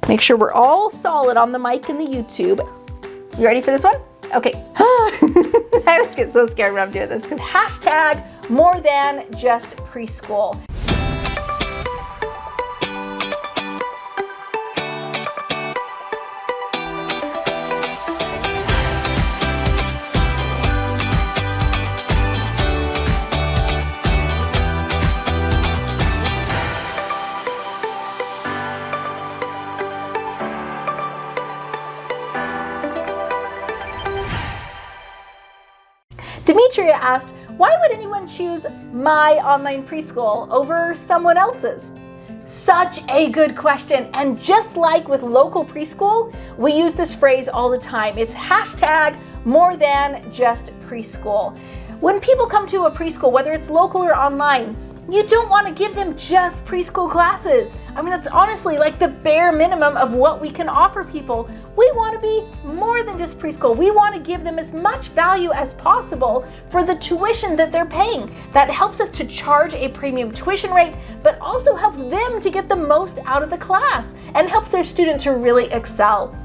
Make sure we're all solid on the mic and the YouTube. You ready for this one? Okay. I always get so scared when I'm doing this because hashtag more than just preschool. Demetria asked, why would anyone choose my online preschool over someone else's? Such a good question. And just like with local preschool, we use this phrase all the time. It's hashtag more than just preschool. When people come to a preschool, whether it's local or online, you don't want to give them just preschool classes. I mean, that's honestly like the bare minimum of what we can offer people. We want to be more than just preschool. We want to give them as much value as possible for the tuition that they're paying. That helps us to charge a premium tuition rate, but also helps them to get the most out of the class and helps their student to really excel.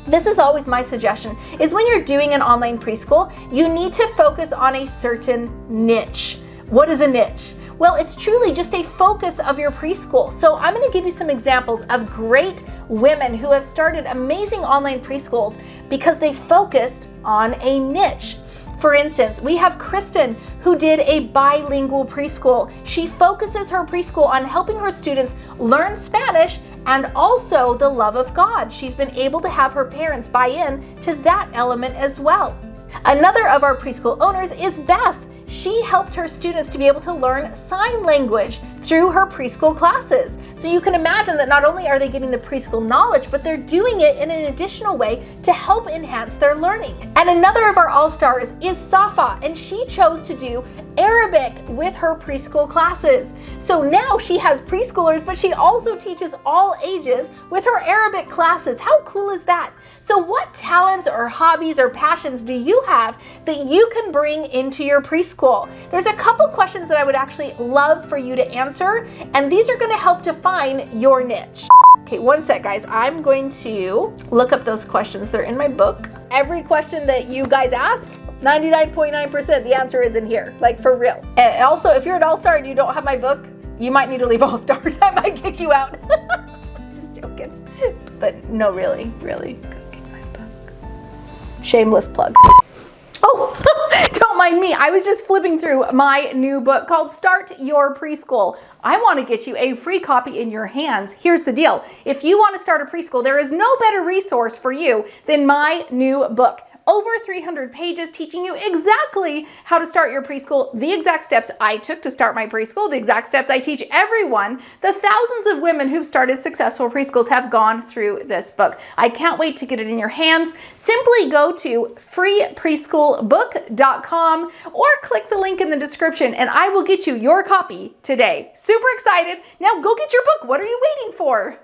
This is always my suggestion, is when you're doing an online preschool, you need to focus on a certain niche. What is a niche? Well, it's truly just a focus of your preschool. So I'm going to give you some examples of great women who have started amazing online preschools because they focused on a niche. For instance, we have Kristen, who did a bilingual preschool. She focuses her preschool on helping her students learn Spanish and also the love of God. She's been able to have her parents buy in to that element as well. Another of our preschool owners is Beth. She helped her students to be able to learn sign language through her preschool classes. So you can imagine that not only are they getting the preschool knowledge, but they're doing it in an additional way to help enhance their learning. And another of our all-stars is Safa, and she chose to do Arabic with her preschool classes. So now she has preschoolers, but she also teaches all ages with her Arabic classes. How cool is that? So what talents or hobbies or passions do you have that you can bring into your preschool? There's a couple questions that I would actually love for you to answer, and these are going to help define your niche. Okay, one sec, guys. I'm going to look up those questions. They're in my book. Every question that you guys ask, 99.9% the answer is in here, like for real. And also, if you're an all-star and you don't have my book, you might need to leave All-Stars. I might kick you out. Just joking. But no, really, go get my book. Shameless plug. Oh, don't mind me. I was just flipping through my new book called Start Your Preschool. I want to get you a free copy in your hands. Here's the deal. If you want to start a preschool, there is no better resource for you than my new book. Over 300 pages teaching you exactly how to start your preschool, the exact steps I took to start my preschool, the exact steps I teach everyone. The thousands of women who've started successful preschools have gone through this book. I can't wait to get it in your hands. Simply go to freepreschoolbook.com or click the link in the description and I will get you your copy today. Super excited. Now go get your book. What are you waiting for?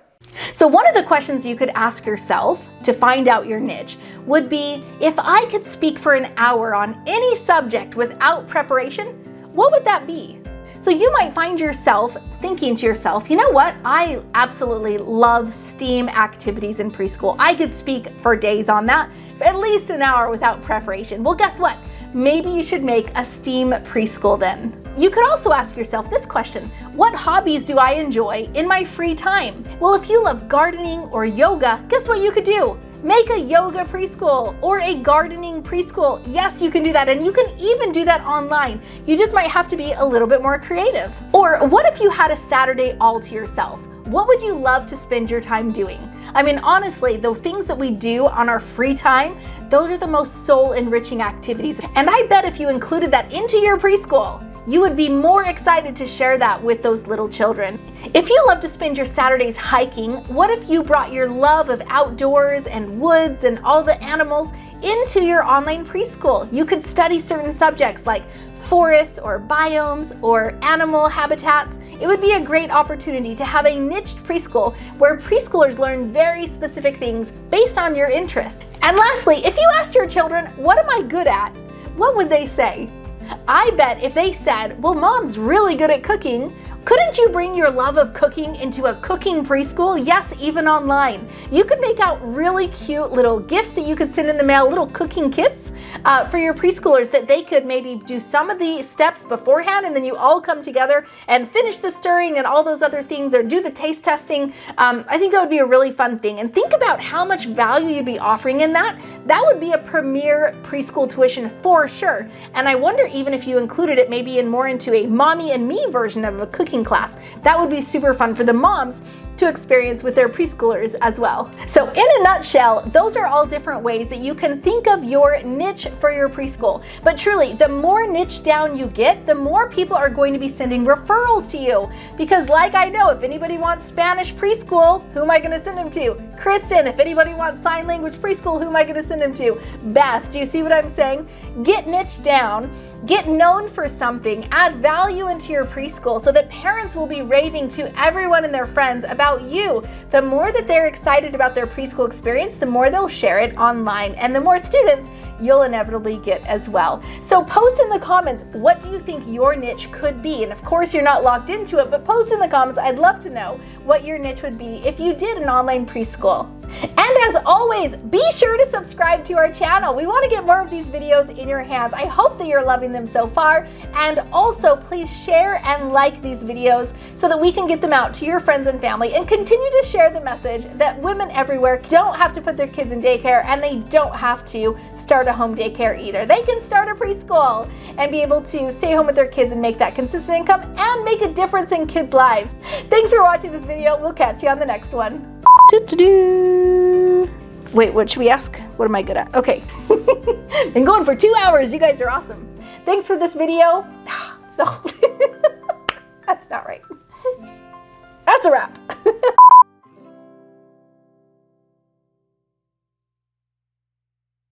So one of the questions you could ask yourself to find out your niche would be, if I could speak for an hour on any subject without preparation, what would that be? So you might find yourself thinking to yourself, you know what? I absolutely love STEAM activities in preschool. I could speak for days on that, for at least an hour without preparation. Well, guess what? Maybe you should make a STEAM preschool then. You could also ask yourself this question: what hobbies do I enjoy in my free time? Well, if you love gardening or yoga, guess what you could do? Make a yoga preschool or a gardening preschool. Yes, you can do that, and you can even do that online. You just might have to be a little bit more creative. Or what if you had a Saturday all to yourself? What would you love to spend your time doing? I mean, honestly, the things that we do on our free time, those are the most soul-enriching activities. And I bet if you included that into your preschool, you would be more excited to share that with those little children. If you love to spend your Saturdays hiking, what if you brought your love of outdoors and woods and all the animals into your online preschool? You could study certain subjects like forests or biomes or animal habitats. It would be a great opportunity to have a niched preschool where preschoolers learn very specific things based on your interests. And lastly, if you asked your children, what am I good at? What would they say? I bet if they said, well, mom's really good at cooking, Couldn't you bring your love of cooking into a cooking preschool? Yes, even online. You could make out really cute little gifts that you could send in the mail, little cooking kits for your preschoolers that they could maybe do some of the steps beforehand, and then you all come together and finish the stirring and all those other things, or do the taste testing. I think that would be a really fun thing. And think about how much value you'd be offering in that. That would be a premier preschool tuition for sure. And I wonder even if you included it maybe more into a mommy and me version of a cooking class. That would be super fun for the moms to experience with their preschoolers as well. So in a nutshell, those are all different ways that you can think of your niche for your preschool. But truly, the more niche down you get, the more people are going to be sending referrals to you. Because like I know, if anybody wants Spanish preschool, who am I going to send them to? Kristen. If anybody wants sign language preschool, who am I going to send them to? Beth. Do you see what I'm saying? Get niche down. Get known for something, add value into your preschool so that parents will be raving to everyone and their friends about you. The more that they're excited about their preschool experience, the more they'll share it online, and the more students you'll inevitably get as well. So post in the comments, what do you think your niche could be? And of course, you're not locked into it, but post in the comments. I'd love to know what your niche would be if you did an online preschool. And as always, be sure to subscribe to our channel. We want to get more of these videos in your hands. I hope that you're loving them so far. And also, please share and like these videos so that we can get them out to your friends and family, and continue to share the message that women everywhere don't have to put their kids in daycare, and they don't have to start a home daycare either. They can start a preschool and be able to stay home with their kids and make that consistent income and make a difference in kids' lives. Thanks for watching this video. We'll catch you on the next one. Wait, what should we ask? What am I good at? Okay. Been going for 2 hours. You guys are awesome. Thanks for this video. No, that's not right. That's a wrap.